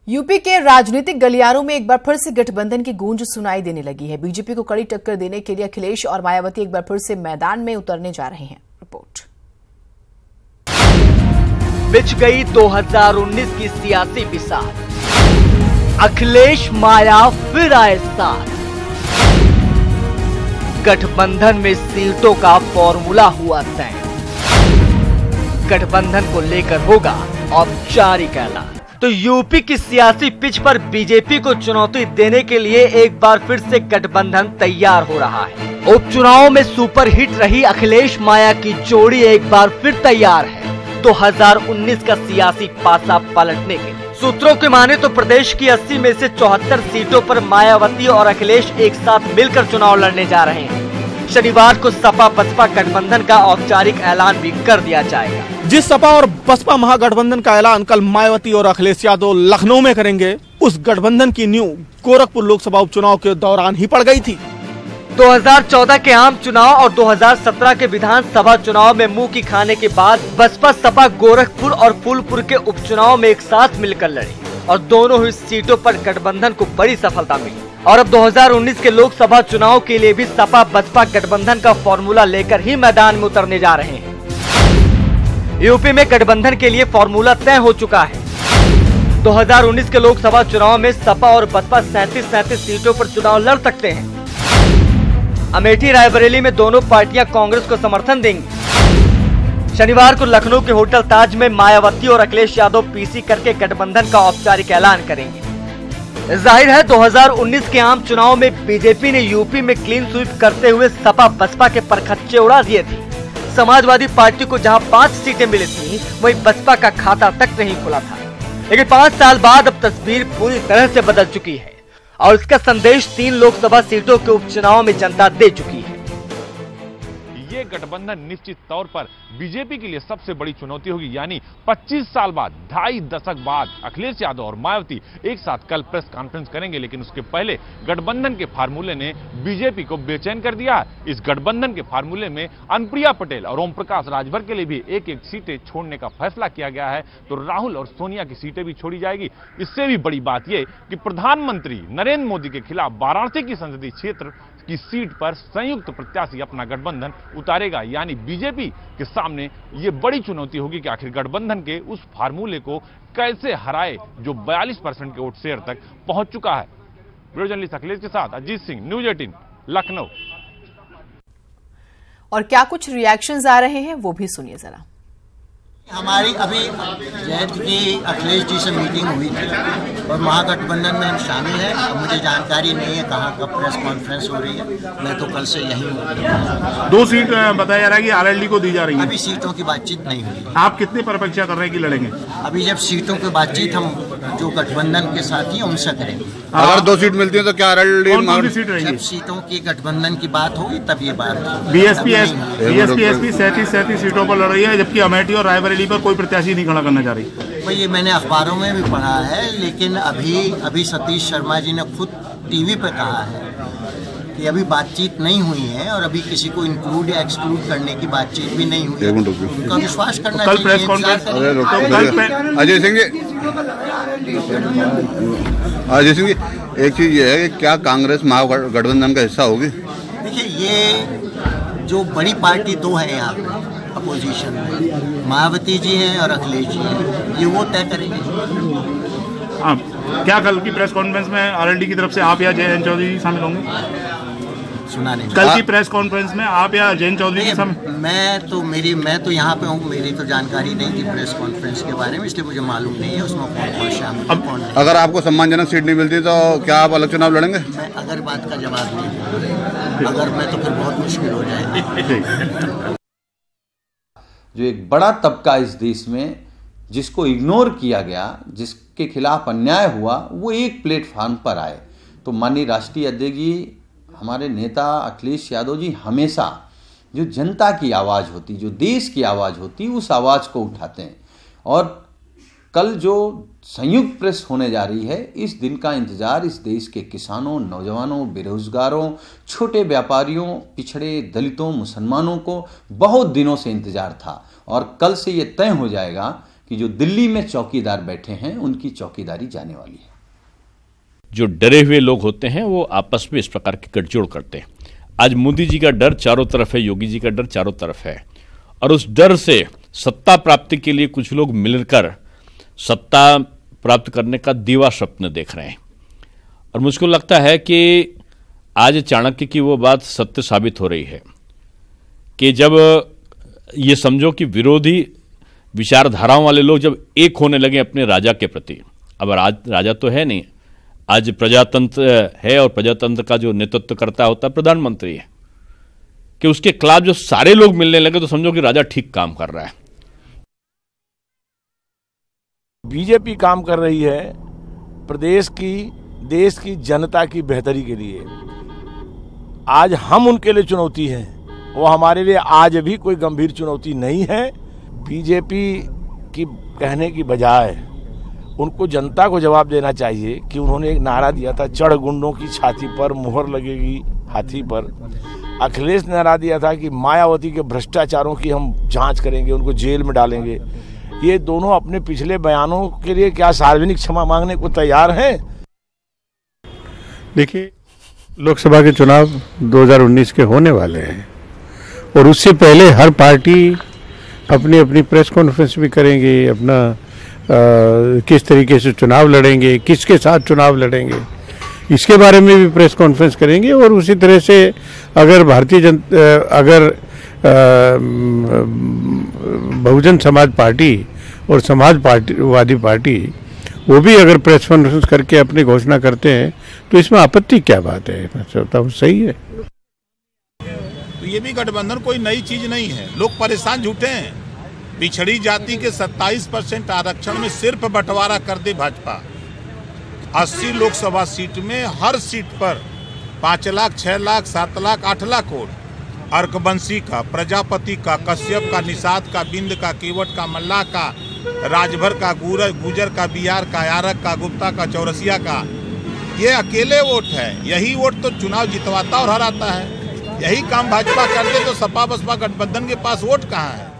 UP के राजनीतिक गलियारों में एक बार फिर से गठबंधन की गूंज सुनाई देने लगी है। बीजेपी को कड़ी टक्कर देने के लिए अखिलेश और मायावती एक बार फिर से मैदान में उतरने जा रहे हैं। रिपोर्ट। बिछ गई 2019 की सियासी बिसात, अखिलेश माया फिर आए साथ। गठबंधन में सीटों का फॉर्मूला हुआ तय, गठबंधन को लेकर होगा औपचारिक ऐलान। तो यूपी की सियासी पिच पर बीजेपी को चुनौती देने के लिए एक बार फिर से गठबंधन तैयार हो रहा है। उपचुनाव में सुपरहिट रही अखिलेश माया की जोड़ी एक बार फिर तैयार है 2019 का सियासी पासा पलटने के लिए। सूत्रों के माने तो प्रदेश की 80 में से 74 सीटों पर मायावती और अखिलेश एक साथ मिलकर चुनाव लड़ने जा रहे हैं। शनिवार को सपा बसपा गठबंधन का औपचारिक ऐलान भी कर दिया जाएगा। जिस सपा और बसपा महागठबंधन का ऐलान कल मायावती और अखिलेश यादव लखनऊ में करेंगे, उस गठबंधन की नींव गोरखपुर लोकसभा उपचुनाव के दौरान ही पड़ गई थी। 2014 के आम चुनाव और 2017 के विधानसभा चुनाव में मुंह की खाने के बाद बसपा सपा गोरखपुर और फूलपुर के उपचुनाव में एक साथ मिलकर लड़ी और दोनों ही सीटों पर गठबंधन को बड़ी सफलता मिली। और अब 2019 के लोकसभा चुनाव के लिए भी सपा बसपा गठबंधन का फॉर्मूला लेकर ही मैदान में उतरने जा रहे हैं। यूपी में गठबंधन के लिए फॉर्मूला तय हो चुका है। 2019 के लोकसभा चुनाव में सपा और बसपा 37 सीटों पर चुनाव लड़ सकते हैं। अमेठी रायबरेली में दोनों पार्टियां कांग्रेस को समर्थन देंगी। शनिवार को लखनऊ के होटल ताज में मायावती और अखिलेश यादव पीसी करके गठबंधन का औपचारिक ऐलान करेंगे। जाहिर है 2019 के आम चुनाव में बीजेपी ने यूपी में क्लीन स्वीप करते हुए सपा बसपा के परखच्चे उड़ा दिए थे। समाजवादी पार्टी को जहां 5 सीटें मिली थी, वहीं बसपा का खाता तक नहीं खुला था। लेकिन 5 साल बाद अब तस्वीर पूरी तरह से बदल चुकी है और इसका संदेश 3 लोकसभा सीटों के उपचुनाव में जनता दे चुकी है। ये गठबंधन निश्चित तौर पर बीजेपी के लिए सबसे बड़ी चुनौती होगी। यानी 25 साल बाद, 2.5 दशक बाद अखिलेश यादव और मायावती एक साथ कल प्रेस कॉन्फ्रेंस करेंगे। लेकिन उसके पहले गठबंधन के फार्मूले ने बीजेपी को बेचैन कर दिया है। इस गठबंधन के फार्मूले में अनुप्रिया पटेल और ओम प्रकाश राजभर के लिए भी एक सीटें छोड़ने का फैसला किया गया है, तो राहुल और सोनिया की सीटें भी छोड़ी जाएगी। इससे भी बड़ी बात यह कि प्रधानमंत्री नरेंद्र मोदी के खिलाफ वाराणसी की संसदीय क्षेत्र की सीट पर संयुक्त प्रत्याशी अपना गठबंधन उतारेगा। यानी बीजेपी के सामने ये बड़ी चुनौती होगी कि आखिर गठबंधन के उस फार्मूले को कैसे हराए जो 42% के वोट शेयर तक पहुंच चुका है। वीडियो जर्नलिस्ट अखिलेश के साथ अजीत सिंह, न्यूज 18 लखनऊ। और क्या कुछ रिएक्शंस आ रहे हैं वो भी सुनिए जरा। हमारी अभी जयंत की अखिलेश जी से मीटिंग हुई थी और महागठबंधन में हम शामिल हैं। अब मुझे जानकारी नहीं है कहाँ कब प्रेस कॉन्फ्रेंस हो रही है। मैं तो कल से यहीं हूँ। 2 सीट बताया जा रहा है कि आरएलडी को दी जा रही है। अभी सीटों की बातचीत नहीं हुई। आप कितनी परिपक्षा कर रहे हैं कि लड़ेंगे? अभी जब सीटों की बातचीत हम जो गठबंधन के साथी हैं उनसे करेंगे। अगर 2 सीट मिलती है तो क्या आरएलडी सीट रहेगी? जब सीटों की गठबंधन की बात होगी तब ये बात होगी। बीएसपी एसपी 37 सीटों पर लड़ रही है, जबकि अमेठी और रायबरेली पर कोई प्रत्याशी नहीं खड़ा करना चाह रही। भाई ये मैंने अखबारों में भी पढ़ा है, लेकिन अभी सतीश शर्मा जी ने खुद टीवी पे कहा है कि अभी बातचीत नहीं हुई है और अभी किसी को इंक्लूड या एक्सक्लूड करने की बातचीत भी नहीं हुई। उनका विश्वास करना कल प्रेस कॉन्फ्रेंस अजय सिंह जी, एक चीज ये है कि क्या कांग्रेस महागठबंधन का हिस्सा होगी? देखिए, ये जो बड़ी पार्टी 2 है यहाँ पे अपोजिशन में, मायावती जी हैं और अखिलेश जी हैं, ये वो तय करेंगे। क्या कल की प्रेस कॉन्फ्रेंस में आरएलडी की तरफ से आप या जयंत चौधरी जी शामिल होंगे? सुना नहीं। कल की प्रेस कॉन्फ्रेंस में आप या जयंत चौधरी जी शामिल? मैं तो यहाँ पे हूँ, मेरी तो जानकारी नहीं थी प्रेस कॉन्फ्रेंस के बारे में, इसलिए मुझे मालूम नहीं है उसमें कौन शामिल। अगर आपको सम्मानजनक सीट नहीं मिलती तो क्या आप अलग चुनाव लड़ेंगे? मैं अगर बात का जवाब नहीं, अगर मैं तो फिर बहुत मुश्किल हो जाएगी। जो एक बड़ा तबका इस देश में जिसको इग्नोर किया गया, जिसके खिलाफ अन्याय हुआ, वो एक प्लेटफॉर्म पर आए। तो माननीय राष्ट्रीय अध्यक्ष जी, हमारे नेता अखिलेश यादव जी हमेशा जो जनता की आवाज़ होती, जो देश की आवाज़ होती, उस आवाज़ को उठाते हैं। और कल जो संयुक्त प्रेस होने जा रही है, इस दिन का इंतजार इस देश के किसानों, नौजवानों, बेरोजगारों, छोटे व्यापारियों, पिछड़े दलितों, मुसलमानों को बहुत दिनों से इंतजार था। और कल से ये तय हो जाएगा कि जो दिल्ली में चौकीदार बैठे हैं उनकी चौकीदारी जाने वाली है। जो डरे हुए लोग होते हैं वो आपस में इस प्रकार की गठजोड़ करते हैं। आज मोदी जी का डर चारों तरफ है, योगी जी का डर चारों तरफ है, और उस डर से सत्ता प्राप्ति के लिए कुछ लोग मिलकर सत्ता प्राप्त करने का दीवा स्वप्न देख रहे हैं। और मुझको लगता है कि आज चाणक्य की वो बात सत्य साबित हो रही है कि जब ये समझो कि विरोधी विचारधाराओं वाले लोग जब एक होने लगे अपने राजा के प्रति, अब राजा तो है नहीं, आज प्रजातंत्र है और प्रजातंत्र का जो नेतृत्व करता होता है प्रधानमंत्री है, कि उसके खिलाफ जो सारे लोग मिलने लगे तो समझो कि राजा ठीक काम कर रहा है। बीजेपी काम कर रही है प्रदेश की, देश की जनता की बेहतरी के लिए। आज हम उनके लिए चुनौती हैं, वो हमारे लिए आज भी कोई गंभीर चुनौती नहीं है। बीजेपी की कहने की बजाय उनको जनता को जवाब देना चाहिए कि उन्होंने एक नारा दिया था, चढ़ गुंडों की छाती पर मुहर लगेगी हाथी पर। अखिलेश ने नारा दिया था कि मायावती के भ्रष्टाचारों की हम जांच करेंगे, उनको जेल में डालेंगे। ये दोनों अपने पिछले बयानों के लिए क्या सार्वजनिक क्षमा मांगने को तैयार हैं? देखिए, लोकसभा के चुनाव 2019 के होने वाले हैं और उससे पहले हर पार्टी अपनी अपनी प्रेस कॉन्फ्रेंस भी करेंगे, अपना किस तरीके से चुनाव लड़ेंगे, किसके साथ चुनाव लड़ेंगे, इसके बारे में भी प्रेस कॉन्फ्रेंस करेंगे। और उसी तरह से अगर बहुजन समाज पार्टी और समाजवादी पार्टी वो भी अगर प्रेस कॉन्फ्रेंस करके अपनी घोषणा करते हैं तो इसमें आपत्ति क्या बात है? मैं सोचता हूँ सही है। तो ये भी गठबंधन कोई नई चीज नहीं है। लोग परेशान झूठे हैं। पिछड़ी जाति के 27% आरक्षण में सिर्फ बंटवारा कर दे भाजपा। 80 लोकसभा सीट में हर सीट पर 5 लाख, 6 लाख, 7 लाख, 8 लाख वोट अर्कबंशी का, प्रजापति का, कश्यप का, निषाद का, बिंद का, केवट का, मल्लाह का, राजभर का, गुजर का, बिहार का, यारक का, गुप्ता का, चौरसिया का, ये अकेले वोट है। यही वोट तो चुनाव जितवाता और हराता है। यही काम भाजपा कर दे तो सपा बसपा गठबंधन के पास वोट कहाँ है?